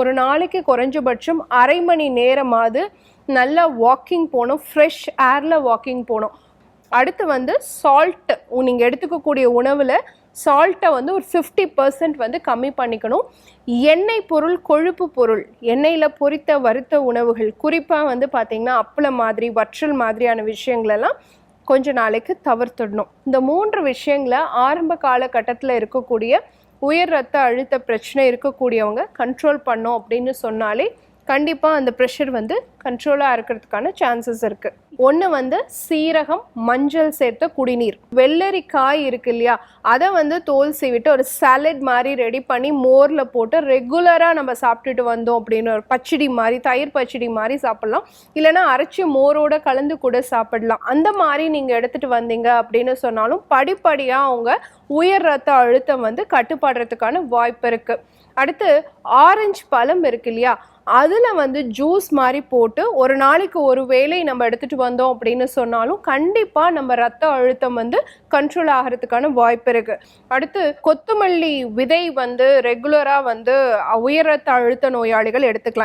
ஒரு நாளைக்கு குறைஞ்சபட்சம் அரை மணி நேரமாவது நல்லா வாக்கிங் போகணும், ஃப்ரெஷ் ஏரில் வாக்கிங் போகணும். அடுத்து வந்து சால்ட்டு, நீங்கள் எடுத்துக்கக்கூடிய உணவில் சால்ட்டை வந்து ஒரு 50% வந்து கம்மி பண்ணிக்கணும். எண்ணெய் பொருள், கொழுப்பு பொருள், எண்ணெயில் பொரித்த வறுத்த உணவுகள், குறிப்பாக வந்து பார்த்திங்கன்னா அப்பளம் மாதிரி, வற்றல் மாதிரியான விஷயங்களெல்லாம் கொஞ்ச நாளைக்கு தவிர்த்துடணும். இந்த 3 விஷயங்களை ஆரம்ப காலகட்டத்தில் இருக்கக்கூடிய உயர் ரத்த அழுத்த பிரச்சனை இருக்கக்கூடியவங்க கண்ட்ரோல் பண்ணோம் அப்படின்னு சொன்னாலே கண்டிப்பாக அந்த ப்ரெஷர் வந்து கண்ட்ரோலாக இருக்கிறதுக்கான சான்சஸ் இருக்குது. ஒன்று வந்து சீரகம், மஞ்சள் சேர்த்த குடிநீர். வெள்ளரிக்காய் இருக்கு இல்லையா, அதை வந்து தோல் சீவிட்டு ஒரு சாலட் மாதிரி ரெடி பண்ணி மோரில் போட்டு ரெகுலராக நம்ம சாப்பிட்டுட்டு வந்தோம் அப்படின்னு ஒரு பச்சடி மாதிரி, தயிர் பச்சடி மாதிரி சாப்பிட்லாம். இல்லைனா அரைச்சி மோரோட கலந்து கூட சாப்பிடலாம். அந்த மாதிரி நீங்கள் எடுத்துகிட்டு வந்தீங்க அப்படின்னு சொன்னாலும் படிப்படியாக அவங்க உயர் ரத்த அழுத்தம் வந்து கட்டுப்படுறதுக்கான வாய்ப்பு இருக்குது. அடுத்து ஆரஞ்சு பழம் இருக்கு இல்லையா, அதில் வந்து ஜூஸ் மாதிரி போட்டு ஒரு நாளைக்கு ஒரு வேளை நம்ம எடுத்துகிட்டு வந்தோம் அப்படின்னு சொன்னாலும் கண்டிப்பாக நம்ம ரத்த அழுத்தம் வந்து கண்ட்ரோல் ஆகிறதுக்கான வாய்ப்பு இருக்குது. அடுத்து கொத்தமல்லி விதை வந்து ரெகுலராக வந்து உயர் ரத்த அழுத்த நோயாளிகள் எடுத்துக்கலாம்.